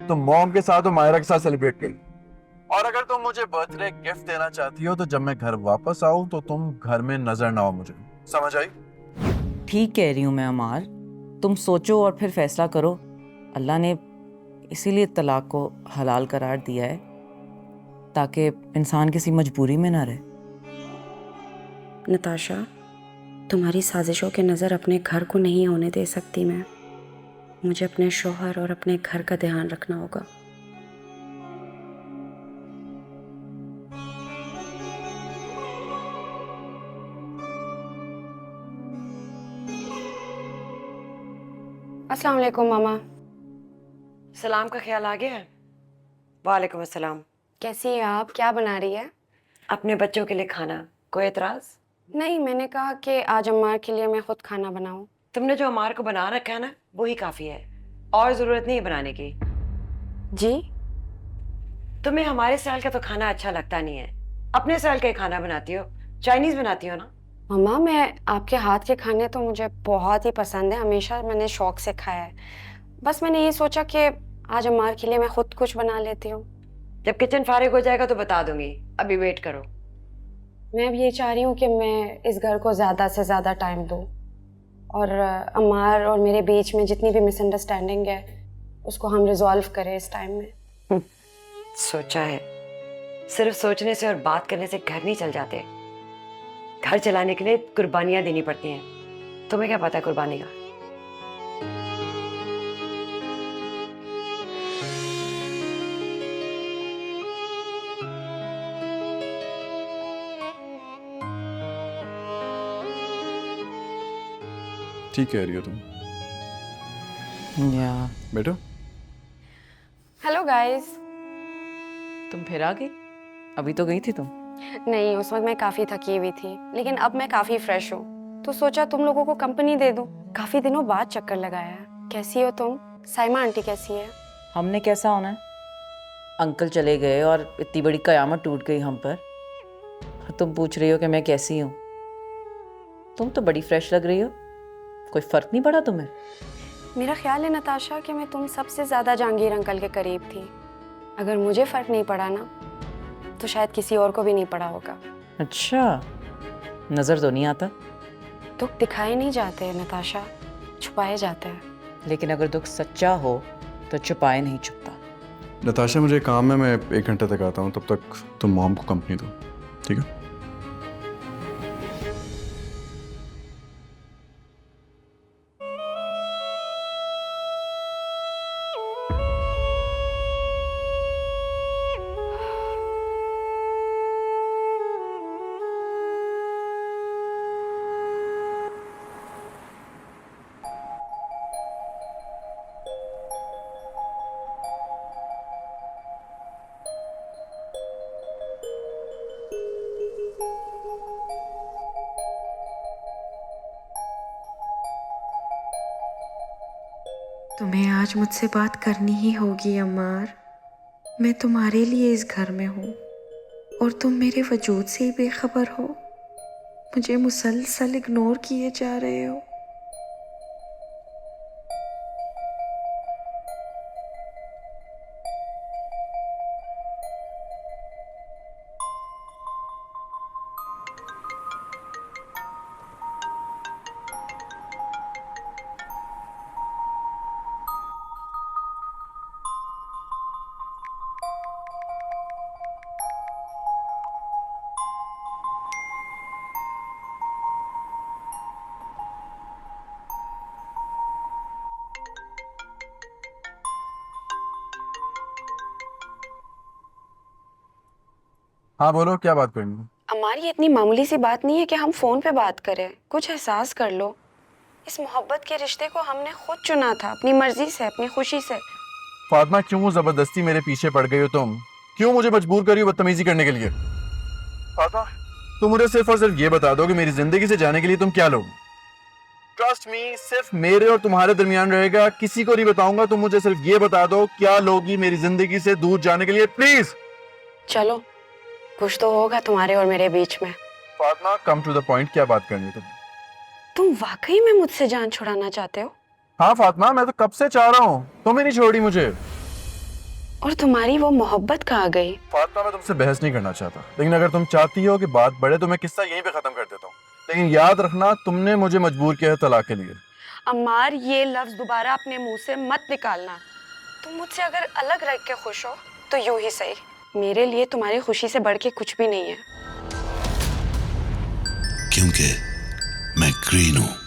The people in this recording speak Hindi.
तुम मॉम के साथ और मायरा के साथ सेलिब्रेट करी। और अगर तुम मुझे बर्थडे गिफ्ट देना चाहती हो तो जब मैं घर वापस आऊं तो तुम घर में नजर ना हो मुझे। समझ आई? ठीक कह रही हूँ मैं अमार, तुम सोचो और फिर फैसला करो। अल्लाह ने इसीलिए तलाक को हलाल करार दिया है ताकि इंसान किसी मजबूरी में ना रहे। नताशा, तुम्हारी साजिशों की नज़र अपने घर को नहीं होने दे सकती मैं। मुझे अपने शौहर और अपने घर का ध्यान रखना होगा। अस्सलाम वालेकुम मामा। सलाम का ख्याल आ गया है? वालेकुम अस्सलाम। कैसी है आप? क्या बना रही है? अपने बच्चों के लिए खाना, कोई एतराज? नहीं, मैंने कहा कि आज अम्मार के लिए मैं खुद खाना बनाऊं। तुमने जो अमार को बना रखा है ना, वो ही काफी है, और जरूरत नहीं है बनाने की। जी? तुम्हें हमारे स्टाइल का तो खाना अच्छा लगता नहीं है, अपने स्टाइल का ही खाना बनाती हो, चाइनीज बनाती हो ना। मम्मा, मैं आपके हाथ के खाने तो मुझे बहुत ही पसंद है, हमेशा मैंने शौक से खाया है। बस मैंने ये सोचा कि आज अम्मार के लिए मैं खुद कुछ बना लेती हूँ। जब किचन फारिग हो जाएगा तो बता दूंगी, अभी वेट करो। मैं अब ये चाह रही हूँ कि मैं इस घर को ज़्यादा से ज़्यादा टाइम दूँ और अम्मार और मेरे बीच में जितनी भी मिसअंडरस्टैंडिंग है उसको हम रिजॉल्व करें इस टाइम में। सोचा है, सिर्फ सोचने से और बात करने से घर नहीं चल जाते। घर चलाने के लिए कुर्बानियां देनी पड़ती हैं। तुम्हें क्या पता है कुर्बानी का? ठीक कह रही हो तुम। या बेटा हेलो गाइस। तुम फिर आ गई? अभी तो गई थी तुम। नहीं, उस वक्त मैं काफ़ी थकी हुई थी, लेकिन अब मैं काफ़ी फ्रेश हूँ, तो सोचा तुम लोगों को कंपनी दे दूँ। काफ़ी दिनों बाद चक्कर लगाया है। कैसी हो तुम? साइमा आंटी कैसी है? हमने कैसा होना है? अंकल चले गए और इतनी बड़ी कयामत टूट गई हम पर, और तुम पूछ रही हो कि मैं कैसी हूँ। तुम तो बड़ी फ्रेश लग रही हो, कोई फर्क नहीं पड़ा तुम्हें? मेरा ख्याल है नताशा कि मैं तुम सबसे ज़्यादा जहांगीर अंकल के करीब थी। अगर मुझे फ़र्क नहीं पड़ा ना, तो शायद किसी और को भी नहीं पड़ा होगा। अच्छा, नज़र तो नहीं आता। दुख दिखाए नहीं जाते नताशा, छुपाए जाते हैं। लेकिन अगर दुख सच्चा हो तो छुपाए नहीं छुपता। नताशा, मुझे काम है, मैं 1 घंटे तक आता हूँ, तब तक तुम मॉम को कंपनी दो, ठीक है? तुम्हें आज मुझसे बात करनी ही होगी अमार। मैं तुम्हारे लिए इस घर में हूँ और तुम मेरे वजूद से ही बेखबर हो। मुझे मुसलसल इग्नोर किए जा रहे हो। हाँ बोलो, क्या बात करनी है? हमारी इतनी मामूली सी बात नहीं है कि हम फ़ोन पे बात करें। कुछ एहसास कर लो। इस मोहब्बत के रिश्ते को हमने खुद चुना था, अपनी मर्जी से, अपनी खुशी से। फातिमा, क्यों जबरदस्ती मेरे पीछे पड़ गई हो तुम? क्यों मुझे मजबूर करी हो बदतमीजी करने के लिए? फातिमा, तुम मुझे सिर्फ और सिर्फ ये बता दो कि मेरी जिंदगी से जाने के लिए तुम क्या लोगे? ट्रस्ट मी, सिर्फ मेरे और तुम्हारे दरमियान रहेगा, किसी को नहीं बताऊंगा। तुम मुझे सिर्फ ये बता दो, क्या लोगी मेरी जिंदगी से दूर जाने के लिए, प्लीज? चलो, कुछ तो होगा तुम्हारे और मेरे बीच में। Fatima, come to the point, क्या बात करनी है तुम? तुम वाकई में मुझसे जान छुड़ाना चाहते हो? हाँ फातिमा, मैं तो कब से चाह रहा हूँ, तुम ही नहीं छोड़ी मुझे। और तुम्हारी वो मोहब्बत कहाँ गई? फातिमा, मैं तुमसे बहस नहीं करना चाहता, लेकिन अगर तुम चाहती हो कि बात बढ़े तो मैं किस्सा यहीं पे खत्म कर देता हूँ। लेकिन याद रखना, तुमने मुझे मजबूर किया है तलाक के लिए। अम्मार, ये लफ्ज दोबारा अपने मुंह से मत निकालना। तुम मुझसे अगर अलग रह के खुश हो तो यूं ही सही, मेरे लिए तुम्हारी खुशी से बढ़ के कुछ भी नहीं है। क्योंकि मैं ग्रीन हूं।